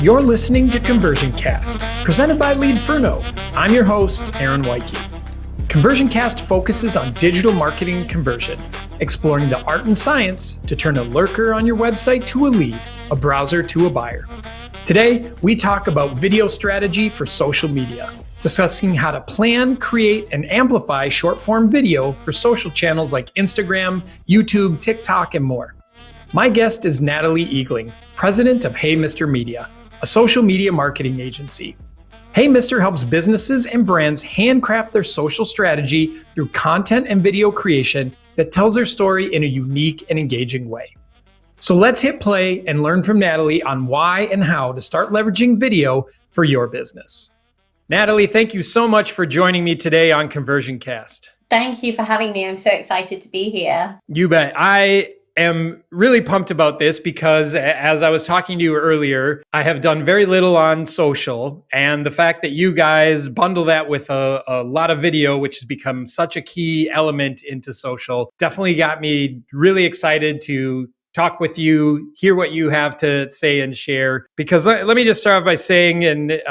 You're listening to Conversion Cast, presented by Leadferno. I'm your host, Aaron Weike. Conversion Cast focuses on digital marketing and conversion, exploring the art and science to turn a lurker on your website to a lead, a browser to a buyer. Today, we talk about video strategy for social media, discussing how to plan, create, and amplify short-form video for social channels like Instagram, YouTube, TikTok, and more. My guest is Natalie Eagling, president of Hey Mr. Media, a social media marketing agency. Hey Mr. helps businesses and brands handcraft their social strategy through content and video creation that tells their story in a unique and engaging way. So let's hit play and learn from Natalie on why and how to start leveraging video for your business. Natalie, thank you so much for joining me today on Conversion Cast. Thank you for having me. I'm so excited to be here. You bet. I am really pumped about this because, as I was talking to you earlier, I have done very little on social, and the fact that you guys bundle that with a lot of video, which has become such a key element into social, definitely got me really excited to talk with you, hear what you have to say and share. Because let me just start off by saying, and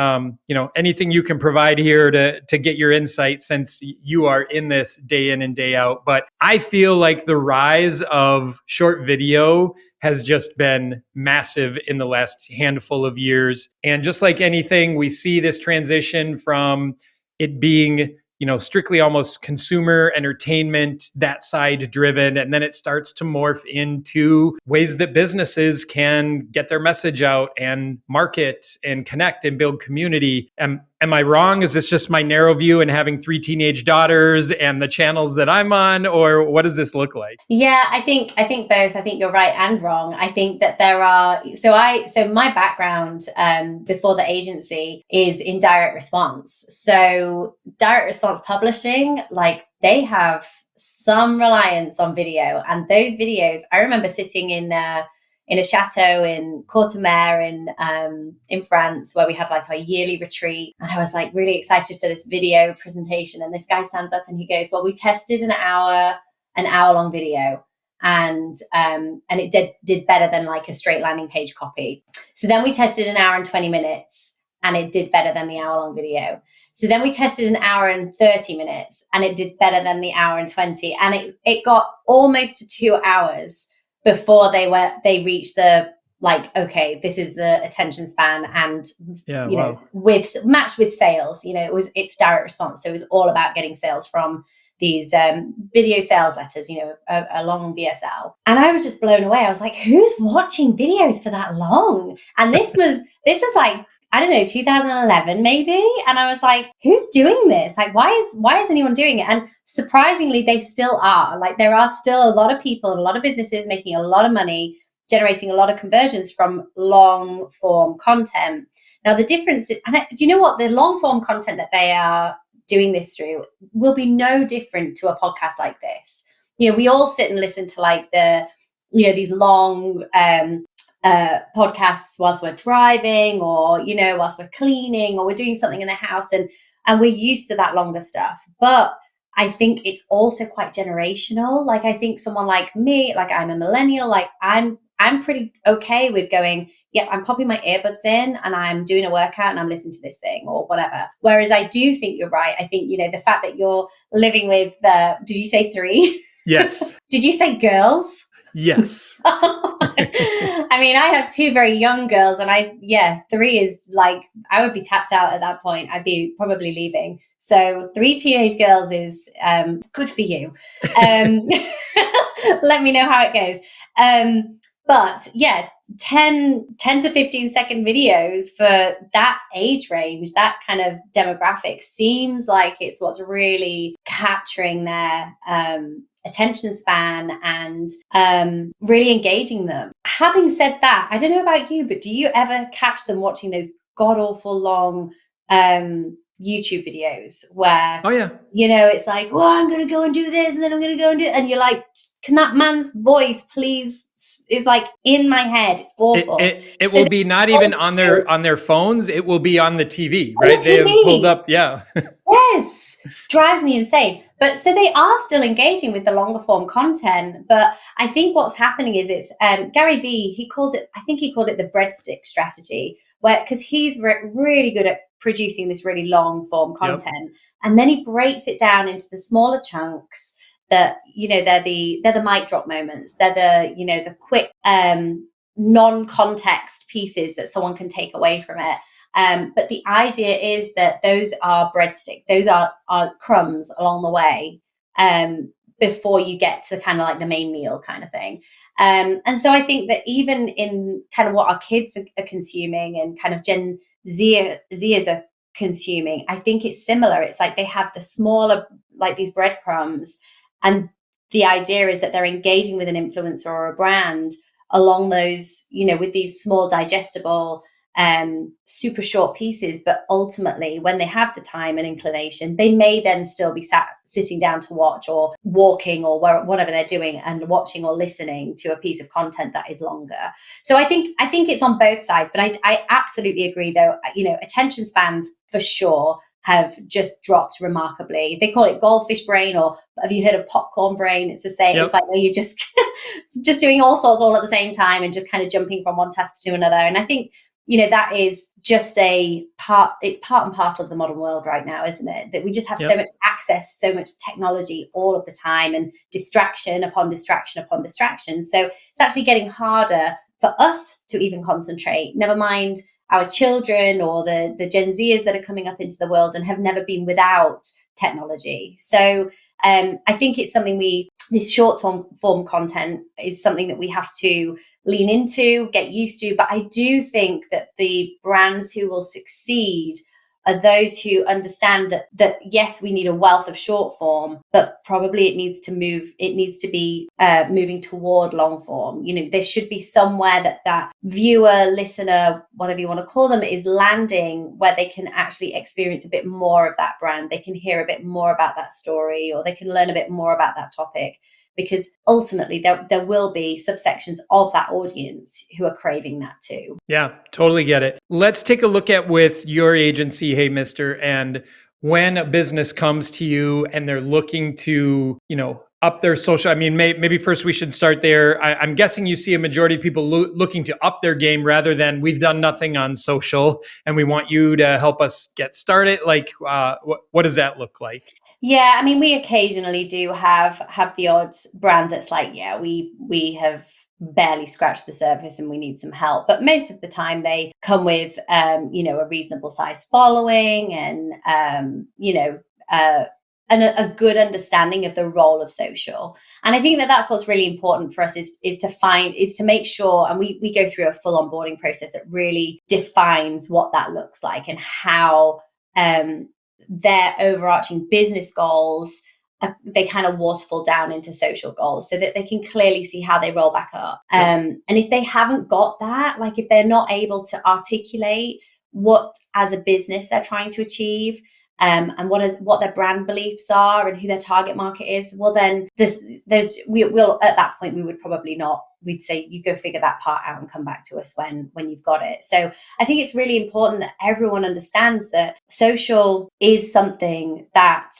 anything you can provide here to get your insight, since you are in this day in and day out. But I feel like the rise of short video has just been massive in the last handful of years. And just like anything, we see this transition from it being strictly almost consumer entertainment, that side driven. And then it starts to morph into ways that businesses can get their message out and market and connect and build community. Am I wrong? Is this just my narrow view and having 3 teenage daughters and the channels that I'm on, or what does this look like? Yeah, I think both. I think you're right and wrong. I think that there are, so my background before the agency is in direct response. So direct response publishing, like they have some reliance on video, and those videos, I remember sitting in a chateau in Courtemer in France, where we had like our yearly retreat. And I was like really excited for this video presentation. And this guy stands up and he goes, well, we tested an hour long video, and it did better than like a straight landing page copy. So then we tested an hour and 20 minutes and it did better than the hour long video. So then we tested an hour and 30 minutes and it did better than the hour and 20. And it got almost to 2 hours before they reached the, like, okay, this is the attention span, and with matched with sales, it's direct response. So it was all about getting sales from these video sales letters, a long VSL. And I was just blown away. I was like, who's watching videos for that long? And this was like, I don't know, 2011 maybe. And I was like, who's doing this? Like, why is anyone doing it? And surprisingly, they still are. Like, there are still a lot of people and a lot of businesses making a lot of money, generating a lot of conversions from long form content. Now, the difference is, do you know what? The long form content that they are doing this through will be no different to a podcast like this. We all sit and listen to like these long, podcasts whilst we're driving, or whilst we're cleaning, or we're doing something in the house, and we're used to that longer stuff. But I think it's also quite generational. Like, I think someone like me, like I'm a millennial, like I'm pretty okay with going, yeah, I'm popping my earbuds in and I'm doing a workout and I'm listening to this thing or whatever. Whereas I do think you're right. I think, the fact that you're living with did you say 3? Yes. Did you say girls? Yes. I mean, I have 2 very young girls, and 3 is like, I would be tapped out at that point. I'd be probably leaving. So 3 teenage girls is good for you. Let me know how it goes. But yeah, 10 to 15 second videos for that age range, that kind of demographic seems like it's what's really capturing their attention span and really engaging them. Having said that, I don't know about you, but do you ever catch them watching those god awful long YouTube videos where, Oh yeah. it's like, well, I'm going to go and do this, and then I'm going to go and do it. And you're like, can that man's voice please, is like in my head. It's awful. It So will be not even on their phones. It will be on the TV, on the right? They have pulled TV. up. Yeah. Yes, drives me insane. But so they are still engaging with the longer form content. But I think what's happening is it's Gary Vee, I think he called it the breadstick strategy, where because he's really good at producing this really long form Yep. content, and then he breaks it down into the smaller chunks that they're the mic drop moments. They're the quick non-context pieces that someone can take away from it. But the idea is that those are breadsticks, those are crumbs along the way, before you get to kind of like the main meal kind of thing. And so I think that even in kind of what our kids are consuming and kind of Gen Zers are consuming, I think it's similar. It's like they have the smaller, like these breadcrumbs, and the idea is that they're engaging with an influencer or a brand along those, with these small digestible super short pieces. But ultimately, when they have the time and inclination, they may then still be sitting down to watch, or walking, or whatever they're doing, and watching or listening to a piece of content that is longer. So I think it's on both sides. But I absolutely agree, though. Attention spans for sure have just dropped remarkably. They call it goldfish brain, or have you heard of popcorn brain? It's the same. Yep. It's like where you're just just doing all sorts all at the same time, and just kind of jumping from one task to another. And I think that is just it's part and parcel of the modern world right now, isn't it? That we just have so much access, so much technology all of the time, and distraction upon distraction upon distraction. So it's actually getting harder for us to even concentrate, never mind our children or the Gen Zers that are coming up into the world and have never been without technology. So I think it's something this short form content is something that we have to lean into, get used to. But I do think that the brands who will succeed are those who understand that yes, we need a wealth of short form, but probably it needs to be moving toward long form. There should be somewhere that viewer, listener, whatever you want to call them, is landing, where they can actually experience a bit more of that brand. They can hear a bit more about that story, or they can learn a bit more about that topic. Because ultimately there will be subsections of that audience who are craving that too. Yeah, totally get it. Let's take a look at with your agency, Hey Mister, and when a business comes to you and they're looking to, up their social. I mean, maybe first we should start there. I'm guessing you see a majority of people looking to up their game rather than we've done nothing on social and we want you to help us get started. Like, what does that look like? Yeah, I mean, we occasionally do have the odd brand that's like, yeah, we have barely scratched the surface and we need some help. But most of the time they come with, a reasonable sized following, and, and a good understanding of the role of social. And I think that that's what's really important for us is to make sure, and we go through a full onboarding process that really defines what that looks like, and how, their overarching business goals, they kind of waterfall down into social goals, so that they can clearly see how they roll back up. And if they haven't got that, like if they're not able to articulate what as a business they're trying to achieve, and what their brand beliefs are and who their target market is, well then we'll at that point we would probably not. We'd say you go figure that part out and come back to us when you've got it. So I think it's really important that everyone understands that social is something that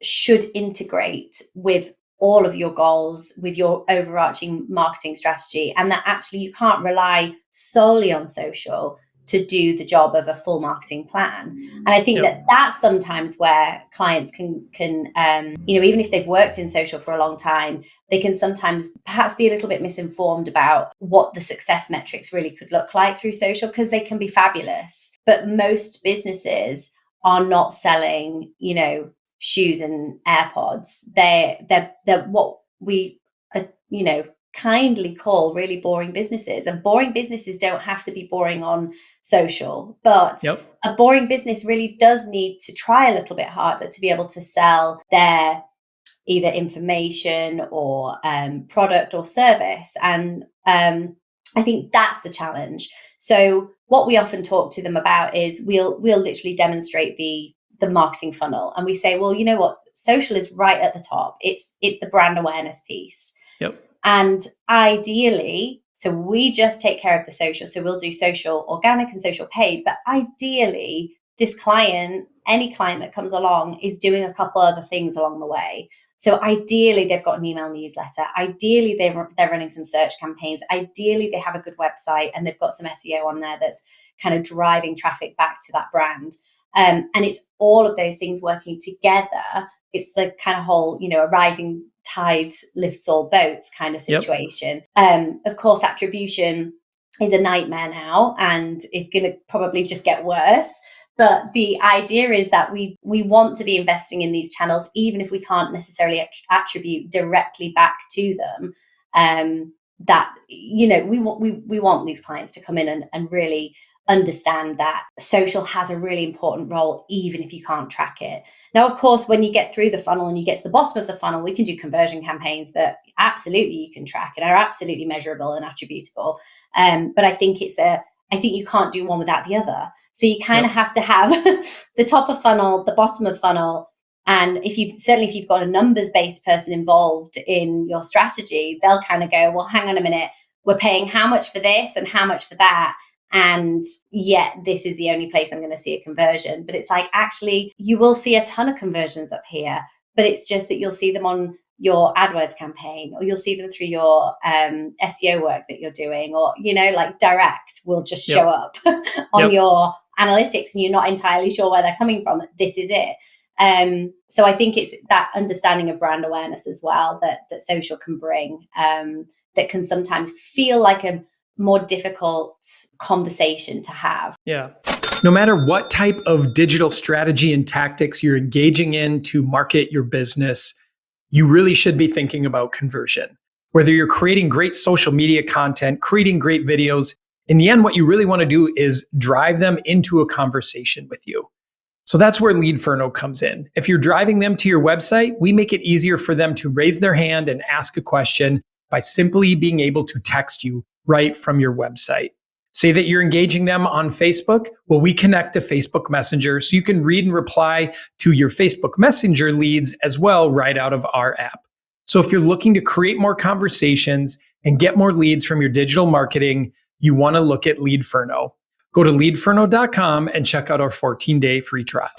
should integrate with all of your goals, with your overarching marketing strategy, and that actually you can't rely solely on social to do the job of a full marketing plan. And I think that's sometimes where clients can even if they've worked in social for a long time, they can sometimes perhaps be a little bit misinformed about what the success metrics really could look like through social, because they can be fabulous. But most businesses are not selling, shoes and AirPods. They're what we kindly call really boring businesses. And boring businesses don't have to be boring on social, but a boring business really does need to try a little bit harder to be able to sell their either information or product or service. And I think that's the challenge. So what we often talk to them about is we'll literally demonstrate the the marketing funnel and we say, well, you know what, social is right at the top. It's the brand awareness piece. Yep. And ideally, so we just take care of the social. So we'll do social organic and social paid. But ideally, this client, any client that comes along, is doing a couple other things along the way. So ideally, they've got an email newsletter. Ideally, they're running some search campaigns. Ideally, they have a good website and they've got some SEO on there that's kind of driving traffic back to that brand. And it's all of those things working together. It's the kind of whole, a rising tide lifts all boats kind of situation. Yep. Of course, attribution is a nightmare now and is going to probably just get worse. But the idea is that we want to be investing in these channels, even if we can't necessarily attribute directly back to them. That we want these clients to come in and really understand that social has a really important role, even if you can't track it. Now, of course, when you get through the funnel and you get to the bottom of the funnel, we can do conversion campaigns that absolutely you can track and are absolutely measurable and attributable. But I think you can't do one without the other. So you kind of have to have the top of funnel, the bottom of funnel. And if you've got a numbers-based person involved in your strategy, they'll kind of go, well, hang on a minute, we're paying how much for this and how much for that. And yet this is the only place I'm going to see a conversion. But it's like, actually, you will see a ton of conversions up here, but it's just that you'll see them on your AdWords campaign, or you'll see them through your SEO work that you're doing, or, like direct will just show up on your analytics and you're not entirely sure where they're coming from. This is it. So I think it's that understanding of brand awareness as well that social can bring, that can sometimes feel like a more difficult conversation to have. Yeah. No matter what type of digital strategy and tactics you're engaging in to market your business, you really should be thinking about conversion. Whether you're creating great social media content, creating great videos, in the end, what you really want to do is drive them into a conversation with you. So that's where Leadferno comes in. If you're driving them to your website, we make it easier for them to raise their hand and ask a question by simply being able to text you right from your website. Say that you're engaging them on Facebook. Well, we connect to Facebook Messenger so you can read and reply to your Facebook Messenger leads as well right out of our app. So if you're looking to create more conversations and get more leads from your digital marketing, you want to look at Leadferno. Go to leadferno.com and check out our 14-day free trial.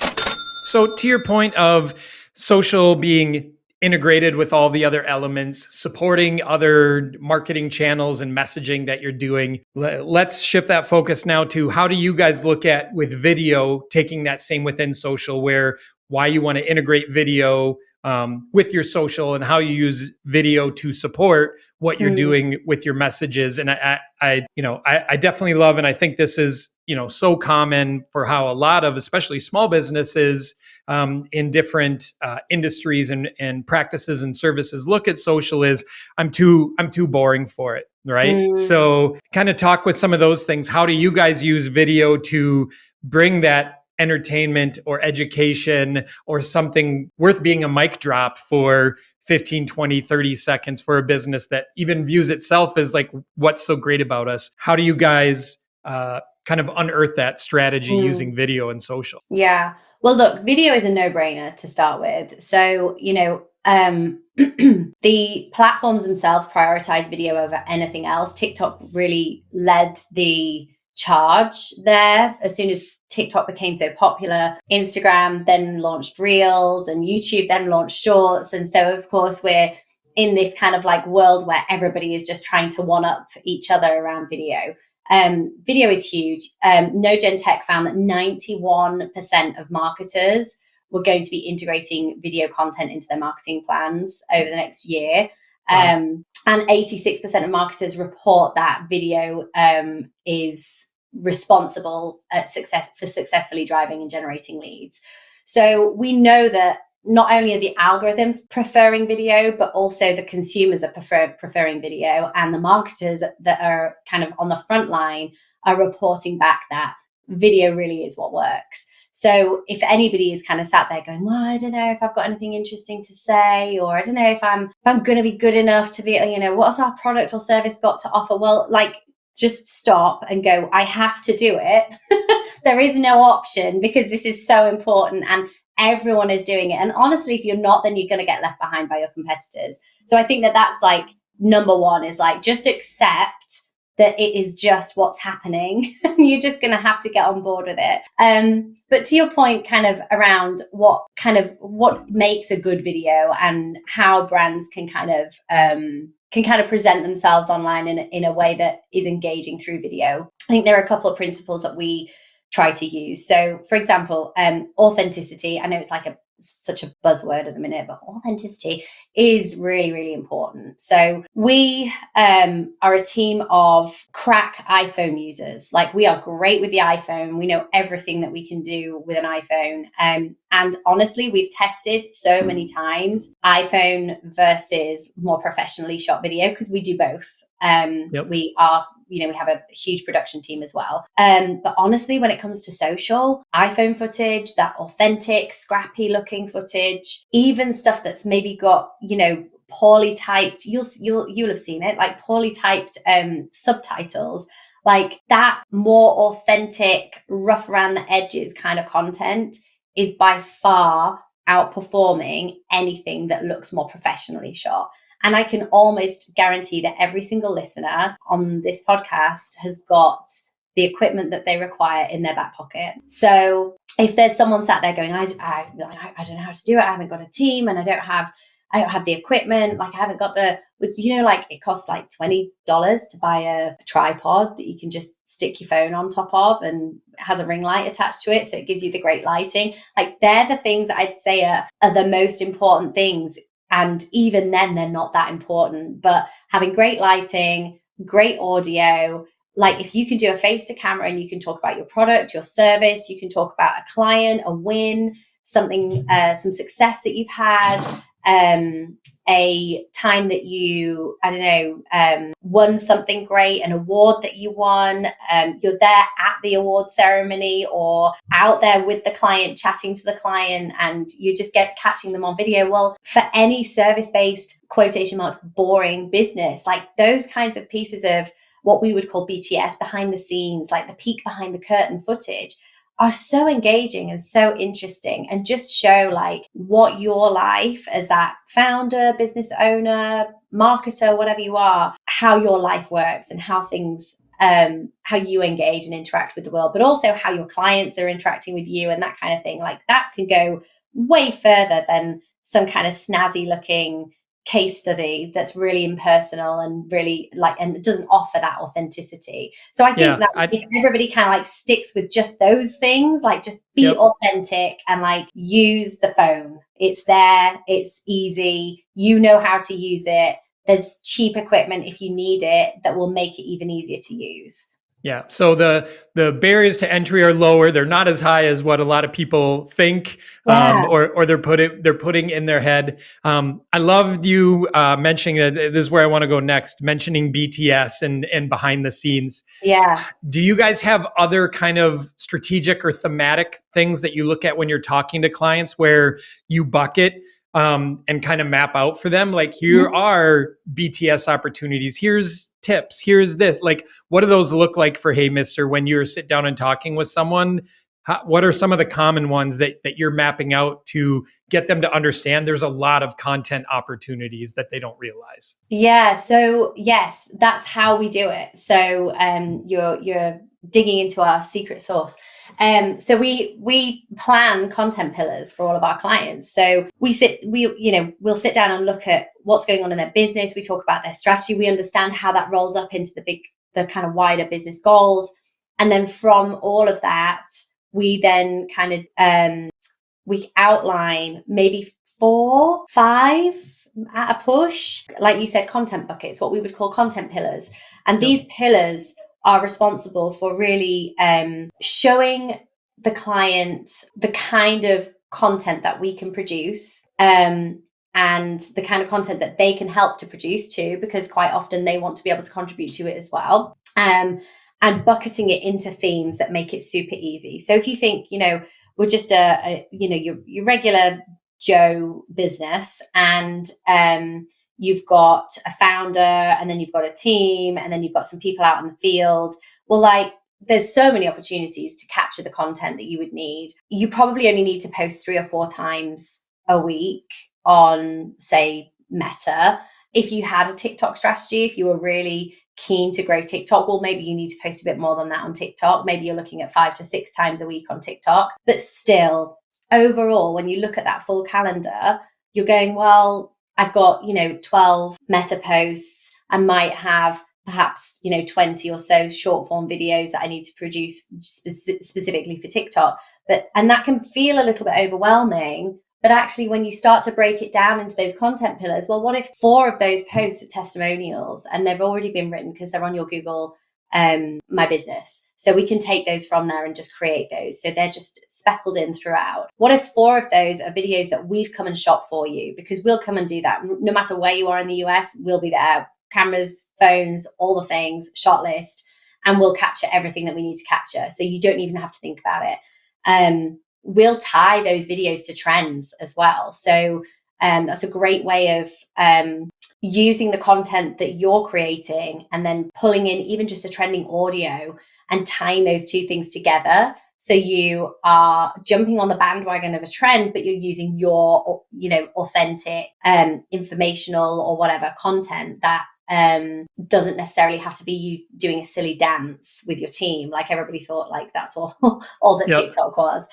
So to your point of social being integrated with all the other elements, supporting other marketing channels and messaging that you're doing. Let's shift that focus now to how do you guys look at with video, taking that same within social, why you want to integrate video with your social and how you use video to support what you're doing with your messages. And I definitely love, and I think this is, so common for how a lot of, especially small businesses, in different industries and practices and services look at social is I'm too boring for it, right? So kind of talk with some of those things. How do you guys use video to bring that entertainment or education or something worth being a mic drop for 15, 20, 30 seconds for a business that even views itself as like, what's so great about us? How do you guys kind of unearth that strategy using video and social? Yeah. Well, look, video is a no-brainer to start with. So, the platforms themselves prioritize video over anything else. TikTok really led the charge there. As soon as TikTok became so popular, Instagram then launched Reels and YouTube then launched Shorts. And so, of course, we're in this kind of like world where everybody is just trying to one up each other around video. Video is huge. NoGen Tech found that 91% of marketers were going to be integrating video content into their marketing plans over the next year. Wow. And 86% of marketers report that video is responsible for successfully driving and generating leads. So we know that not only are the algorithms preferring video, but also the consumers are preferring video, and the marketers that are kind of on the front line are reporting back that video really is what works. So if anybody is kind of sat there going, well, I don't know if I've got anything interesting to say, or I don't know if I'm going to be good enough to be, what's our product or service got to offer? Well, like, just stop and go, I have to do it. There is no option because this is so important and everyone is doing it. And honestly, if you're not, then you're going to get left behind by your competitors. So I think that that's like number one, is like just accept that it is just what's happening. You're just going to have to get on board with it. But to your point, kind of around what makes a good video and how brands can kind of present themselves online in a way that is engaging through video. I think there are a couple of principles that we try to use. So, for example, authenticity. I know it's like such a buzzword at the minute, but authenticity is really, really important. So we are a team of crack iPhone users. Like, we are great with the iPhone. We know everything that we can do with an iPhone. And honestly, we've tested so many times iPhone versus more professionally shot video, because we do both. Yep. We have a huge production team as well. But honestly, when it comes to social, iPhone footage, that authentic, scrappy looking footage, even stuff that's maybe got, poorly typed, you'll have seen it, like poorly typed subtitles, like that more authentic, rough around the edges kind of content is by far outperforming anything that looks more professionally shot. And I can almost guarantee that every single listener on this podcast has got the equipment that they require in their back pocket. So if there's someone sat there going, I don't know how to do it, I haven't got a team, and I don't have the equipment, like I haven't got like it costs like $20 to buy a tripod that you can just stick your phone on top of, and it has a ring light attached to it, so it gives you the great lighting. Like, they're the things that I'd say are the most important things. And even then, they're not that important. But having great lighting, great audio, like if you can do a face to camera and you can talk about your product, your service, you can talk about a client, a win, something, some success that you've had, a time that you, won something great, an award that you won, you're there at the award ceremony or out there with the client, chatting to the client, and you just catching them on video. Well, for any service-based, quotation marks, boring business, like those kinds of pieces of what we would call BTS, behind the scenes, like the peek behind the curtain footage, are so engaging and so interesting, and just show like what your life as that founder, business owner, marketer, whatever you are, how your life works and how things, how you engage and interact with the world, but also how your clients are interacting with you and that kind of thing. Like, that can go way further than some kind of snazzy looking case study that's really impersonal and really and it doesn't offer that authenticity. So I think if everybody kind of like sticks with just those things, like just be authentic and like use the phone. It's there, it's easy, you know how to use it. There's cheap equipment if you need it that will make it even easier to use. Yeah. So the barriers to entry are lower. They're not as high as what a lot of people think, or they're putting in their head. I loved you mentioning that. This is where I want to go next, mentioning BTS and behind the scenes. Yeah. Do you guys have other kind of strategic or thematic things that you look at when you're talking to clients where you bucket and kind of map out for them? Like, here are BTS opportunities. Here's tips. Here's this. Like, what do those look like for Hey Mister when you're sit down and talking with someone? What are some of the common ones that you're mapping out to get them to understand there's a lot of content opportunities that they don't realize? Yeah. So yes, that's how we do it. So you're digging into our secret sauce. So we plan content pillars for all of our clients. So we'll sit down and look at what's going on in their business. We talk about their strategy. We understand how that rolls up into the kind of wider business goals. And then from all of that, we then kind of, we outline maybe 4, 5 at a push, like you said, content buckets, what we would call content pillars. And these pillars are responsible for really showing the client the kind of content that we can produce, and the kind of content that they can help to produce too, because quite often they want to be able to contribute to it as well, and bucketing it into themes that make it super easy. So if you think, we're just your regular Joe business, and you've got a founder, and then you've got a team, and then you've got some people out in the field. Well, like, there's so many opportunities to capture the content that you would need. You probably only need to post 3 or 4 times a week on, say, Meta. If you had a TikTok strategy, if you were really keen to grow TikTok, well, maybe you need to post a bit more than that on TikTok. Maybe you're looking at 5 to 6 times a week on TikTok. But still, overall, when you look at that full calendar, you're going, well, I've got, 12 Meta posts. I might have perhaps 20 or so short form videos that I need to produce specifically for TikTok. And that can feel a little bit overwhelming. But actually, when you start to break it down into those content pillars, well, what if 4 of those posts are testimonials and they've already been written because they're on your Google My Business? So we can take those from there and just create those. So they're just speckled in throughout. What if 4 of those are videos that we've come and shot for you? Because we'll come and do that. No matter where you are in the US, we'll be there. Cameras, phones, all the things, shot list, and we'll capture everything that we need to capture. So you don't even have to think about it. We'll tie those videos to trends as well. So that's a great way of using the content that you're creating and then pulling in even just a trending audio and tying those 2 things together. So you are jumping on the bandwagon of a trend, but you're using your, authentic, informational or whatever content that doesn't necessarily have to be you doing a silly dance with your team. Like everybody thought, like that's all that TikTok was.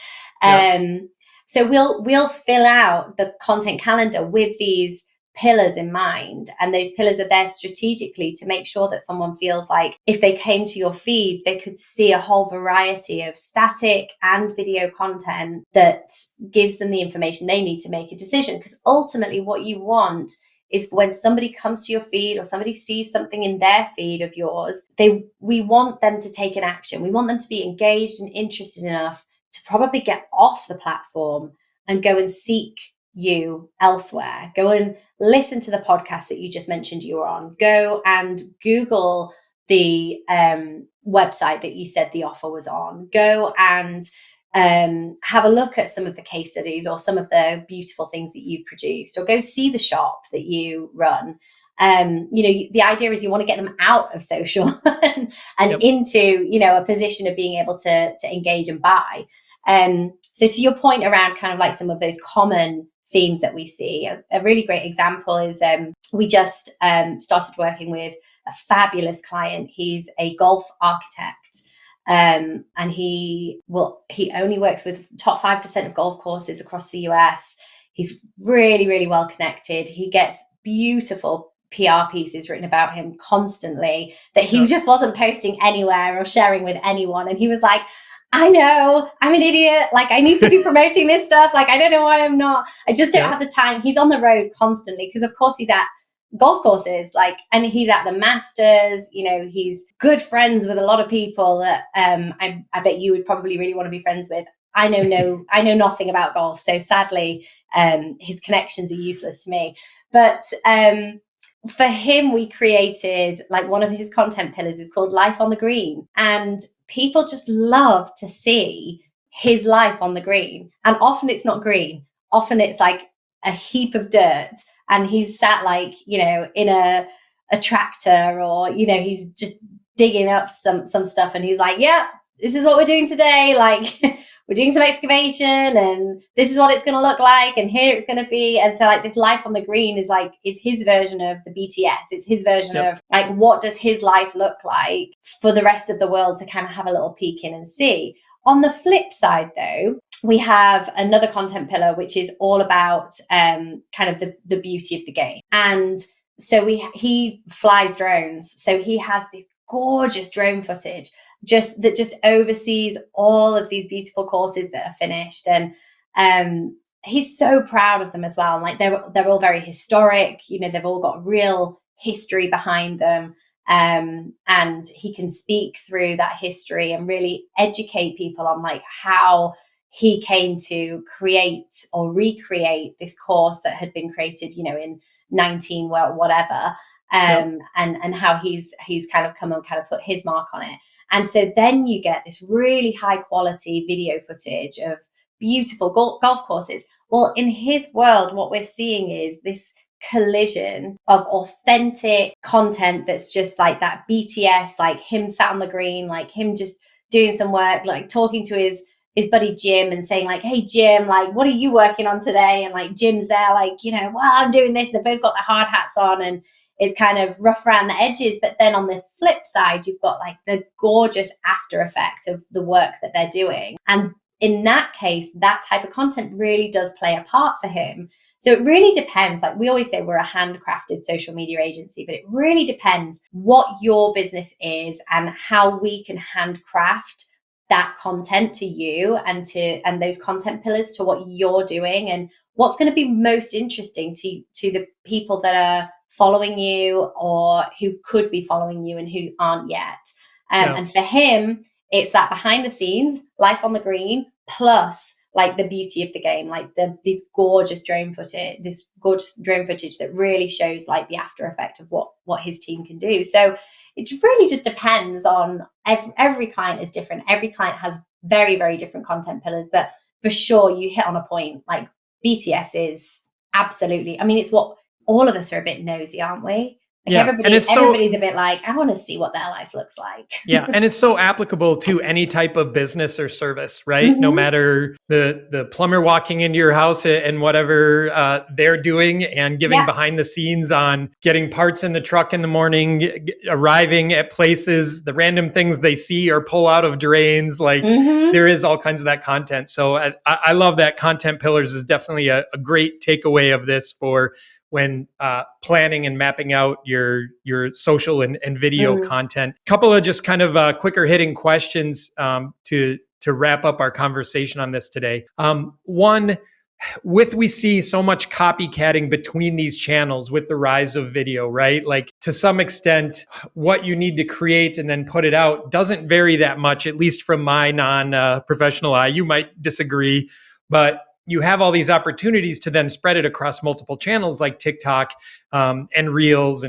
So we'll fill out the content calendar with these pillars in mind, and those pillars are there strategically to make sure that someone feels like if they came to your feed, they could see a whole variety of static and video content that gives them the information they need to make a decision. Because ultimately what you want is when somebody comes to your feed or somebody sees something in their feed of yours, we want them to take an action. We want them to be engaged and interested enough to probably get off the platform and go and seek you elsewhere. Go and listen to the podcast that you just mentioned you were on. Go and Google the website that you said the offer was on. Go and have a look at some of the case studies or some of the beautiful things that you've produced, or go see the shop that you run. The idea is you want to get them out of social and into, a position of being able to engage and buy. So to your point around kind of like some of those common themes that we see, a really great example is we just started working with a fabulous client. He's a golf architect. And he only works with top 5% of golf courses across the US. He's really, really well connected. He gets beautiful PR pieces written about him constantly that he just wasn't posting anywhere or sharing with anyone. And he was like, I know, I'm an idiot. Like, I need to be promoting this stuff. Like, I don't know why I'm not. I just don't have the time. He's on the road constantly because, of course, he's at golf courses, and he's at the Masters. He's good friends with a lot of people that I bet you would probably really want to be friends with. I know nothing about golf, so sadly his connections are useless to me. But for him, we created, like, one of his content pillars is called Life on the Green, and people just love to see his life on the green. And often it's not green, often it's like a heap of dirt, and he's sat in a tractor, or he's just digging up some stuff, and he's like, yeah, this is what we're doing today, like we're doing some excavation, and this is what it's going to look like, and here it's going to be. And so, like, this life on the green is his version of the BTS. It's his version of, like, what does his life look like for the rest of the world to kind of have a little peek in and see. On the flip side, though, we have another content pillar, which is all about kind of the beauty of the game. And so he flies drones. So he has this gorgeous drone footage that just oversees all of these beautiful courses that are finished. And he's so proud of them as well. And like, they're all very historic, they've all got real history behind them. And he can speak through that history and really educate people on, like, how he came to create or recreate this course that had been created, in 19 whatever. And how he's kind of come and kind of put his mark on it. And so then you get this really high quality video footage of beautiful golf courses. Well, in his world, what we're seeing is this collision of authentic content that's just like that BTS, like him sat on the green, like him just doing some work, like talking to his buddy Jim and saying like, hey Jim, like what are you working on today? And like Jim's there like, you know, well, I'm doing this. They've both got their hard hats on and it's kind of rough around the edges. But then on the flip side, you've got like the gorgeous after effect of the work that they're doing. And in that case, that type of content really does play a part for him. So it really depends. Like we always say, we're a handcrafted social media agency, but it really depends what your business is and how we can handcraft that content to you and those content pillars to what you're doing and what's going to be most interesting to the people that are following you or who could be following you and who aren't yet. And for him, it's that behind the scenes, life on the green, plus like the beauty of the game, like this gorgeous drone footage that really shows like the after effect of what his team can do. So it really just depends on every client is different. Every client has very, very different content pillars, but for sure you hit on a point. Like BTS is absolutely, I mean, it's what all of us are a bit nosy, aren't we? Like everybody's a bit like, I want to see what their life looks like. Yeah. And it's so applicable to any type of business or service, right? Mm-hmm. No matter the plumber walking into your house and whatever they're doing and giving behind the scenes on getting parts in the truck in the morning, arriving at places, the random things they see or pull out of drains. Like there is all kinds of that content. So I love that content pillars is definitely a great takeaway of this for when planning and mapping out your social and video content. A couple of just kind of quicker hitting questions to wrap up our conversation on this today. One, we see so much copycatting between these channels with the rise of video, right? Like to some extent, what you need to create and then put it out doesn't vary that much, at least from my non-professional eye. You might disagree, but you have all these opportunities to then spread it across multiple channels like TikTok and Reels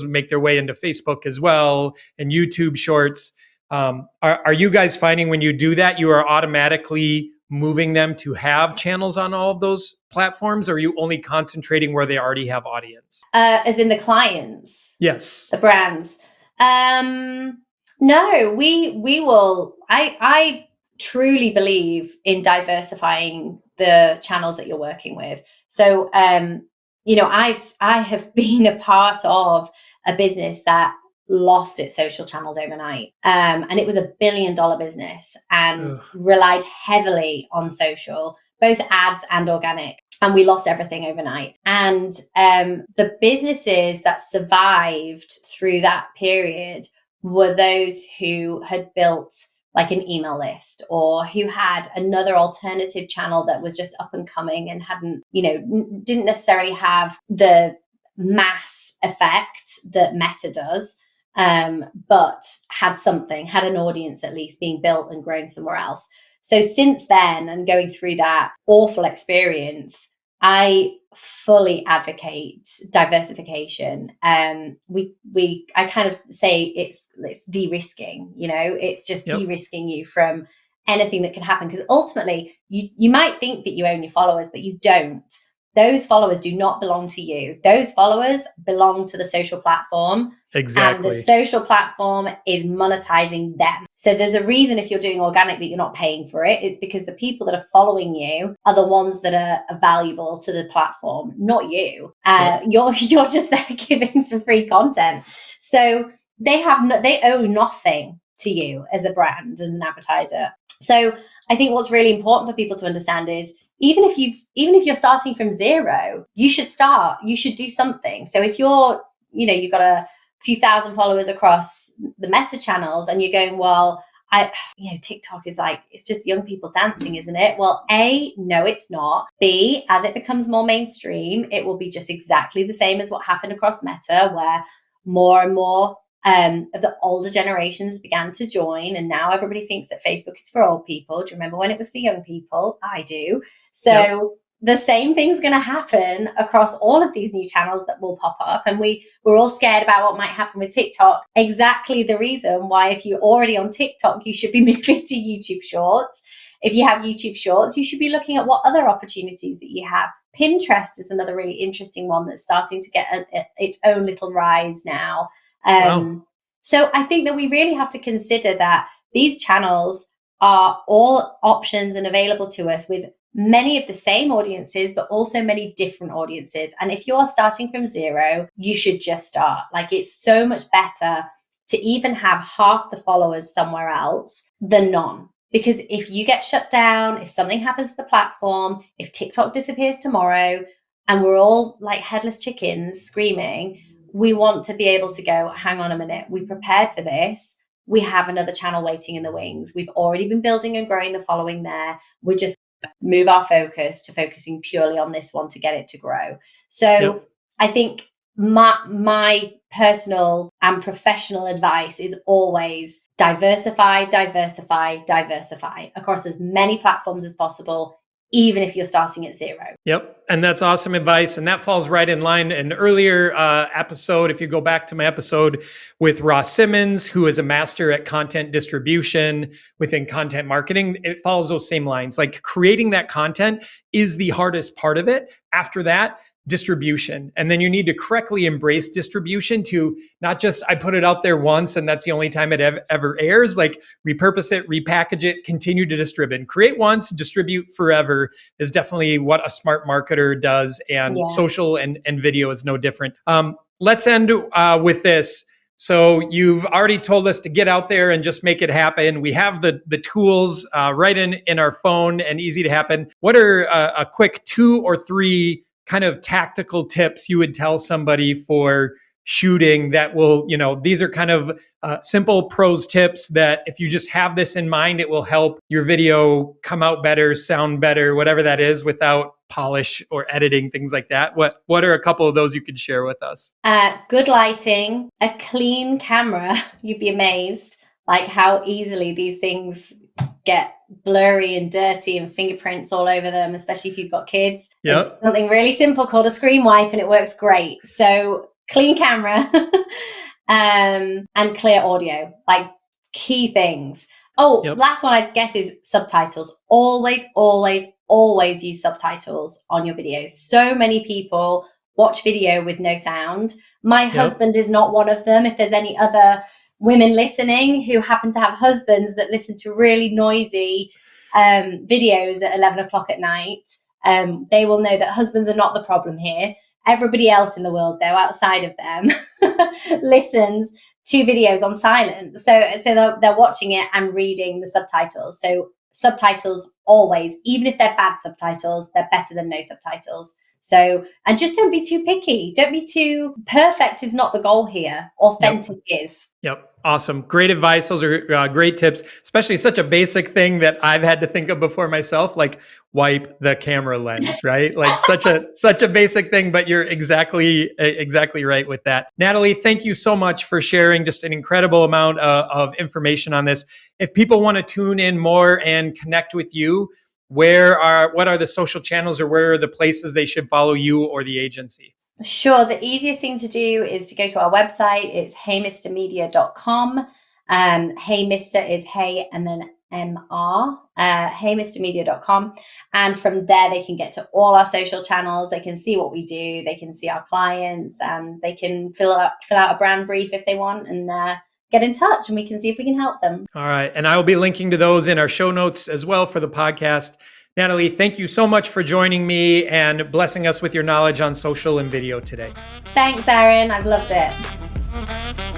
make their way into Facebook as well, and YouTube Shorts. Are you guys finding when you do that, you are automatically moving them to have channels on all of those platforms, or are you only concentrating where they already have audience? As in the clients? Yes. The brands? No, we will. I truly believe in diversifying the channels that you're working with. So, you know, I have been a part of a business that lost its social channels overnight. And it was $1 billion business and relied heavily on social, both ads and organic. And we lost everything overnight. And the businesses that survived through that period were those who had built like an email list or who had another alternative channel that was just up and coming and hadn't, you know, didn't necessarily have the mass effect that Meta does, but had an audience at least being built and grown somewhere else. So since then, and going through that awful experience, I fully advocate diversification. I kind of say it's de-risking, you know, it's just de-risking you from anything that could happen. Because ultimately you might think that you own your followers, but you don't. Those followers do not belong to you. Those followers belong to the social platform. Exactly. And the social platform is monetizing them. So there's a reason if you're doing organic that you're not paying for it. It's because the people that are following you are the ones that are valuable to the platform, not you. You're just there giving some free content. So they owe nothing to you as a brand, as an advertiser. So I think what's really important for people to understand is even if you're starting from zero, you should do something. So if you've got a few thousand followers across the Meta channels and you're going, well, TikTok is like, it's just young people dancing, isn't it? Well, A, no, it's not. B, as it becomes more mainstream, it will be just exactly the same as what happened across Meta, where more and more of the older generations began to join. And now everybody thinks that Facebook is for old people. Do you remember when it was for young people? I do. So the same thing's going to happen across all of these new channels that will pop up. And we're all scared about what might happen with TikTok. Exactly the reason why, if you're already on TikTok, you should be moving to YouTube Shorts. If you have YouTube Shorts, you should be looking at what other opportunities that you have. Pinterest is another really interesting one that's starting to get its own little rise now. Wow. So I think that we really have to consider that these channels are all options and available to us with many of the same audiences, but also many different audiences. And if you're starting from zero, you should just start. Like, it's so much better to even have half the followers somewhere else than none. Because if you get shut down, if something happens to the platform, if TikTok disappears tomorrow, and we're all like headless chickens screaming, we want to be able to go, hang on a minute, we prepared for this. We have another channel waiting in the wings. We've already been building and growing the following there. We're just move our focus to focusing purely on this one to get it to grow. So Yep. I think my personal and professional advice is always diversify across as many platforms as possible, even if you're starting at zero. Yep. And that's awesome advice. And that falls right in line. An earlier episode, if you go back to my episode with Ross Simmons, who is a master at content distribution within content marketing, it follows those same lines. Like, creating that content is the hardest part of it. After that, distribution. And then you need to correctly embrace distribution to not just, I put it out there once and that's the only time it ever airs. Like, repurpose it, repackage it, continue to distribute. Create once, distribute forever is definitely what a smart marketer does. And social and video is no different. Let's end with this. So you've already told us to get out there and just make it happen. We have the tools right in our phone and easy to happen. What are a quick 2 or 3 kind of tactical tips you would tell somebody for shooting that will, these are kind of simple pros tips that if you just have this in mind, it will help your video come out better, sound better, whatever that is, without polish or editing, things like that. What are a couple of those you could share with us? Good lighting, a clean camera. You'd be amazed like how easily these things get blurry and dirty and fingerprints all over them, especially if you've got kids. Yep. There's something really simple called a screen wipe and it works great. So clean camera and clear audio, like key things. Last one I guess is subtitles. Always use subtitles on your videos. So many people watch video with no sound. My husband is not one of them. If there's any other women listening who happen to have husbands that listen to really noisy videos at 11 o'clock at night, they will know that husbands are not the problem here. Everybody else in the world, though, outside of them, listens to videos on silent. So they're watching it and reading the subtitles. So subtitles always, even if they're bad subtitles, they're better than no subtitles. So, and just don't be too picky. Don't be too perfect is not the goal here. Authentic is. Yep. Awesome. Great advice. Those are great tips, especially such a basic thing that I've had to think of before myself, like wipe the camera lens, right? Like such a basic thing, but you're exactly right with that. Natalie, thank you so much for sharing just an incredible amount of information on this. If people want to tune in more and connect with you, what are the social channels or where are the places they should follow you or the agency? Sure. The easiest thing to do is to go to our website. It's heymistermedia.com. Hey Mister is hey and then MR, heymistermedia.com. And from there, they can get to all our social channels. They can see what we do. They can see our clients and they can fill out a brand brief if they want and get in touch and we can see if we can help them. All right. And I will be linking to those in our show notes as well for the podcast. Natalie, thank you so much for joining me and blessing us with your knowledge on social and video today. Thanks, Aaron. I've loved it.